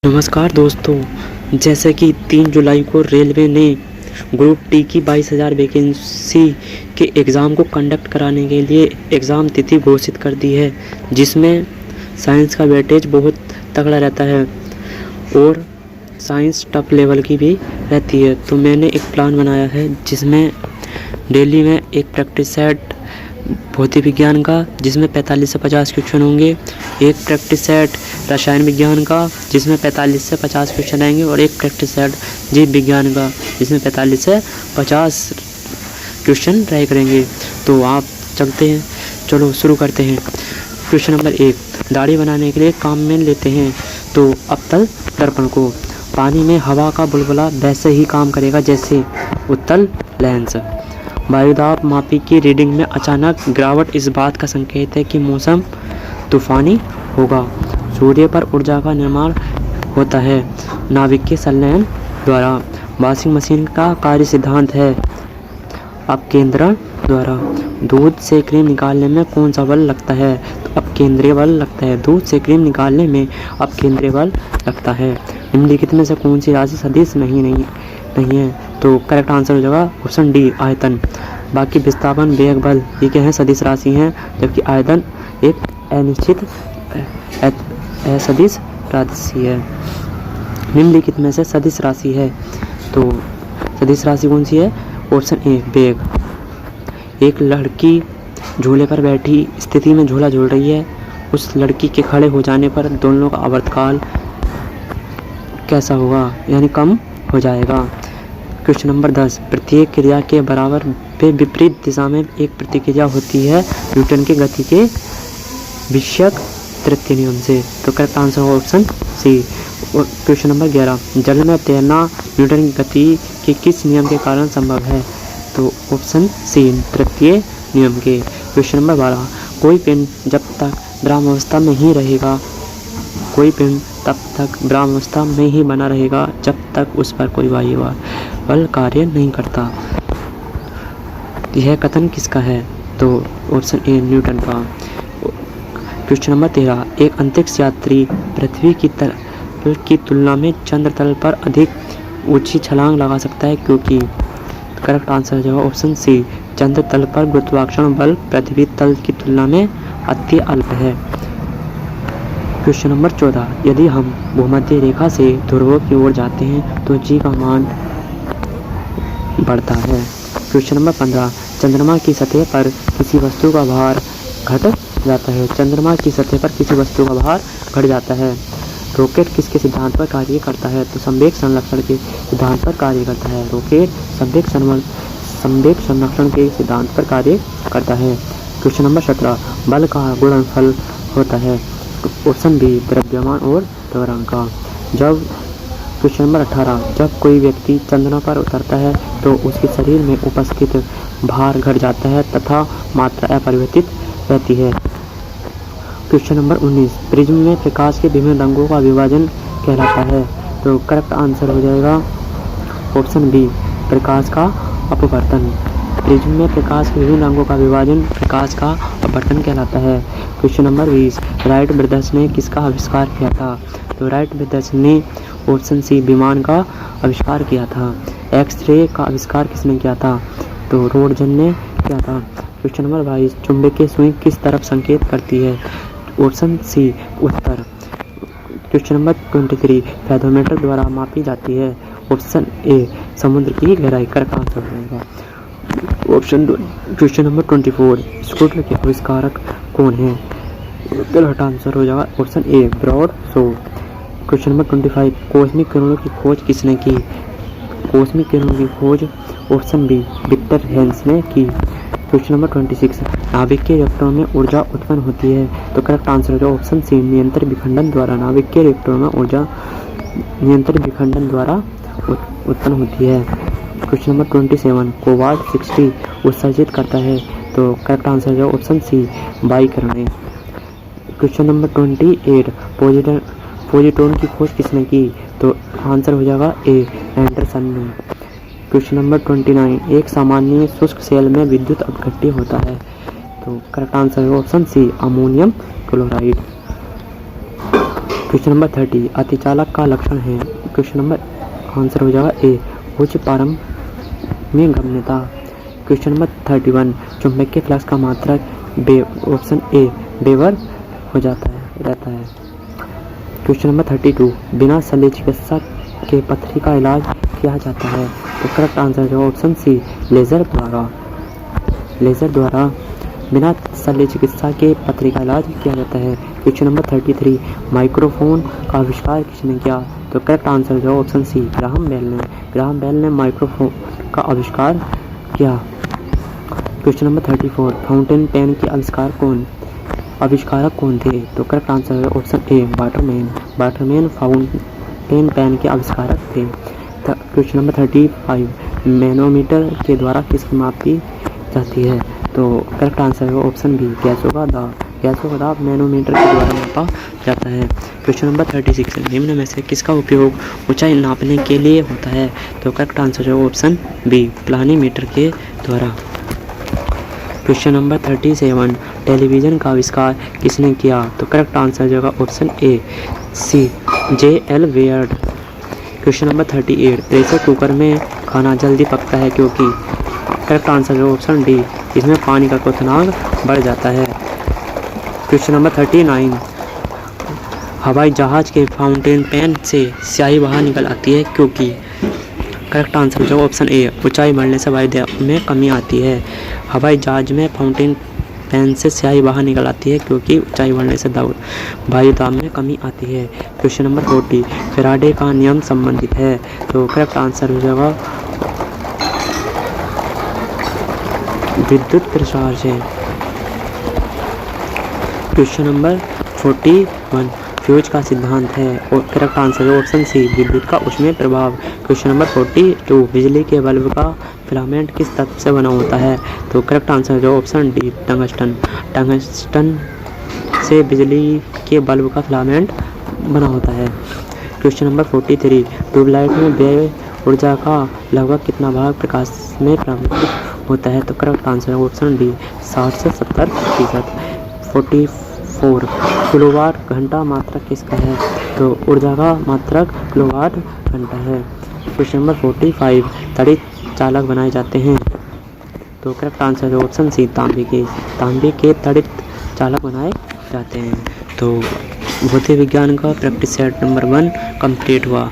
नमस्कार दोस्तों, जैसे कि 3 जुलाई को रेलवे ने ग्रुप डी की 22,000 वैकेंसी के एग्ज़ाम को कंडक्ट कराने के लिए एग्ज़ाम तिथि घोषित कर दी है, जिसमें साइंस का वेटेज बहुत तगड़ा रहता है और साइंस टॉप लेवल की भी रहती है। तो मैंने एक प्लान बनाया है जिसमें डेली में एक प्रैक्टिस सेट भौतिक विज्ञान का जिसमें 45 से 50 क्वेश्चन होंगे, एक प्रैक्टिस सेट रसायन विज्ञान का जिसमें 45 से 50 क्वेश्चन आएंगे और एक प्रैक्टिस सेट जीव विज्ञान का जिसमें 45 से 50 क्वेश्चन ट्राई करेंगे। तो आप चलते हैं, चलो शुरू करते हैं। क्वेश्चन नंबर 1, दाढ़ी बनाने के लिए काम में लेते हैं तो अवतल दर्पण को। पानी में हवा का बुलबुला वैसे ही काम करेगा जैसे उत्तल लेंस। वायुदाब मापी की रीडिंग में अचानक गिरावट इस बात का संकेत है कि मौसम तूफानी होगा। सूर्य पर ऊर्जा का निर्माण होता है नाभिकीय संलयन द्वारा। वॉशिंग मशीन का कार्य सिद्धांत है अपकेंद्रण द्वारा। दूध से क्रीम निकालने में कौन सा बल लगता है? तो अपकेंद्रीय बल लगता है। दूध से क्रीम निकालने में अपकेंद्रीय बल लगता है। निम्नलिखित में से कौन सी राशि सदिश नहीं है? तो करेक्ट आंसर हो जाएगा ऑप्शन डी, आयतन। बाकी विस्थापन, वेग, बल ये क्या है? सदिश राशि हैं, जबकि आयतन एक अनिश्चित असदिश राशि है। निम्नलिखित में से सदिश राशि है तो सदिश राशि कौन सी है? ऑप्शन ए, वेग। एक लड़की झूले पर बैठी स्थिति में झूला झूल रही है। उस लड़की के खड़े हो जाने पर दोनों का आवर्तकाल कैसा होगा, यानी कम हो जाएगा। क्वेश्चन नंबर 10, प्रत्येक क्रिया के बराबर व विपरीत दिशा में एक प्रतिक्रिया होती है न्यूटन के गति के विषयक तृतीय नियम से। तो करेक्ट आंसर हो ऑप्शन सी। क्वेश्चन नंबर 11, जल में तैरना न्यूटन की गति के किस नियम के कारण संभव है? तो ऑप्शन सी, तृतीय नियम के। क्वेश्चन नंबर 12, कोई पिंड जब तक ब्रह्मावस्था में ही रहेगा, कोई पिंड तब तक ब्रह्मावस्था में ही बना रहेगा जब तक उस पर कोई बाह्य बल कार्य नहीं करता। यह कथन किसका है? तो ऑप्शन ए, न्यूटन का। क्वेश्चन नंबर 13, एक अंतरिक्ष यात्री पृथ्वी की तुलना में चंद्र तल पर अधिक ऊंची छलांग लगा सकता है क्योंकि? करेक्ट आंसर जो है ऑप्शन सी, चंद्र तल पर गुरुत्वाकर्षण बल पृथ्वी तल की तुलना में अति अल्प है। क्वेश्चन नंबर 14, यदि हम भूमध्य रेखा से ध्रुवों की ओर जाते हैं तो जी का मान बढ़ता है। क्वेश्चन नंबर 15, चंद्रमा की सतह पर किसी वस्तु का भार घट जाता है। चंद्रमा की सतह पर किसी वस्तु का भार घट जाता है। रॉकेट किसके सिद्धांत पर कार्य करता है? तो संवेग संरक्षण के सिद्धांत पर कार्य करता है। रॉकेट संवेग संरक्षण के सिद्धांत पर कार्य करता है। क्वेश्चन नंबर 17, बल का गुणनफल होता है। ऑप्शन बी, द्रव्यमान और त्वरण का। क्वेश्चन नंबर 18, जब कोई व्यक्ति चंद्रमा पर उतरता है तो उसके शरीर में उपस्थित भार घट जाता है तथा मात्रा अपरिवर्तित रहती है। क्वेश्चन नंबर 19, प्रिज्म में प्रकाश के विभिन्न रंगों का विभाजन कहलाता है। तो करेक्ट आंसर हो जाएगा ऑप्शन बी, प्रकाश का अपवर्तन। प्रिज्म में प्रकाश के विभिन्न रंगों का विभाजन प्रकाश का अपवर्तन कहलाता है। क्वेश्चन नंबर 20, राइट ब्रदर्स ने किसका आविष्कार किया था? तो राइट ब्रदर्स ने ऑप्शन सी, विमान का आविष्कार किया था। एक्सरे का आविष्कार किसने किया था? तो रोडजन ने किया था। क्वेश्चन नंबर 22, चुंबकीय सुई किस तरफ संकेत करती है? ऑप्शन सी, उत्तर। क्वेश्चन नंबर 23, फेथोमीटर द्वारा मापी जाती है। ऑप्शन ए, समुद्र की गहराई। करेक्ट आंसर रहेगा ऑप्शन 2। क्वेश्चन नंबर 24, स्कूटर के आविष्कारक कौन है? करेक्ट आंसर हो जाएगा option A, Bradshaw. Question number 25, cosmic किरणों की खोज किसने की? कॉस्मिक किरणों की खोज ऑप्शन बी, विक्टर हेल्स ने की। क्वेश्चन नंबर 26, नाभिकीय रिएक्टरों में ऊर्जा उत्पन्न होती है। तो करेक्ट आंसर हो जाएगा ऑप्शन सी, निरंतर विखंडन द्वारा। नाभिकीय रिएक्टरों में ऊर्जा निरंतर विखंडन द्वारा उत्पन्न होती है। क्वेश्चन नंबर 27, कोबाल्ट 60 उत्सर्जित करता है। तो करेक्ट आंसर हो जाएगा ऑप्शन सी, बाई किरणें। क्वेश्चन नंबर 28, पोजिट्रॉन की खोज किसने की? तो आंसर हो जाएगा ए, एंडरसन ने। क्वेश्चन नंबर 29, एक सामान्य शुष्क सेल में विद्युत अपघट्य होता है। तो करेक्ट आंसर है option C, ammonium chloride. Question number 30 अतिचालक का लक्षण है। क्वेश्चन नंबर आंसर हो जाएगा ए उच्च पारगम्यता। क्वेश्चन नंबर 31 चुंबकीय फ्लक्स का मात्रक ऑप्शन ए वेबर हो जाता है रहता है। क्वेश्चन नंबर 32 बिना शल्य चिकित्सा के पथरी का इलाज किया जाता है। तो करेक्ट आंसर है ऑप्शन सी लेजर द्वारा बिना शल्य चिकित्सा के पथरी का इलाज किया जाता है। क्वेश्चन नंबर 33 माइक्रोफोन का आविष्कार किसने किया। तो करेक्ट आंसर है ऑप्शन सी ग्राहम बेल ने माइक्रोफोन का आविष्कार किया। क्वेश्चन नंबर 34 फाउंटेन पेन के आविष्कारक कौन थे। तो करेक्ट आंसर है option A Waterman fountain pen के आविष्कारक थे। क्वेश्चन नंबर 35 मैनोमीटर के द्वारा किसकी मापी जाती है। तो करेक्ट आंसर है ऑप्शन बी गैसों का दाब मैनोमीटर के द्वारा मापा जाता है। क्वेश्चन नंबर 36 निम्न में से किसका उपयोग ऊंचाई नापने के लिए होता है। तो करेक्ट आंसर है ऑप्शन बी प्लानीमीटर के द्वारा। क्वेश्चन नंबर 37 टेलीविज़न का आविष्कार किसने किया। तो करेक्ट आंसर होगा option A C J.L. Baird. Question number 38 pressure cooker में खाना जल्दी पकता है क्योंकि। करेक्ट आंसर है ऑप्शन डी इसमें पानी का क्वथनांक बढ़ जाता है। क्वेश्चन नंबर 39 हवाई जहाज के फाउंटेन पेन से स्याही बाहर निकल आती है क्योंकि। करेक्ट आंसर जो ऑप्शन ए ऊंचाई बढ़ने से वायुदाब में कमी आती है। हवाई जहाज में फाउंटेन पेन से स्याही बाहर निकल आती है क्योंकि ऊंचाई बढ़ने से वायुदाब में कमी आती है। क्वेश्चन नंबर 40 फैराडे का नियम संबंधित है। तो करेक्ट आंसर हो जाएगा विद्युत प्रसार से। क्वेश्चन नंबर 41 फ्यूज का सिद्धांत है और करेक्ट आंसर है ऑप्शन सी विद्युत का ऊष्मीय प्रभाव। क्वेश्चन नंबर 42 बिजली के बल्ब का फिलामेंट किस तत्व से बना होता है। तो करेक्ट आंसर है ऑप्शन डी टंगस्टन से बिजली के बल्ब का फिलामेंट बना होता है। क्वेश्चन नंबर 43 ट्यूबलाइट में व्यय ऊर्जा का लगभग कितना भाग प्रकाश में प्रभावित होता है। तो करेक्ट आंसर है ऑप्शन डी 60 से 70%। 44 किलोवाट घंटा मात्रक किसका है। तो ऊर्जा का मात्रक किलोवाट घंटा है। क्वेश्चन नंबर 45 तड़ित चालक बनाए जाते हैं। तो करेक्ट आंसर है ऑप्शन सी तांबे के तड़ित चालक बनाए जाते हैं। तो भौतिक विज्ञान का प्रैक्टिस सेट नंबर 1 कंप्लीट हुआ।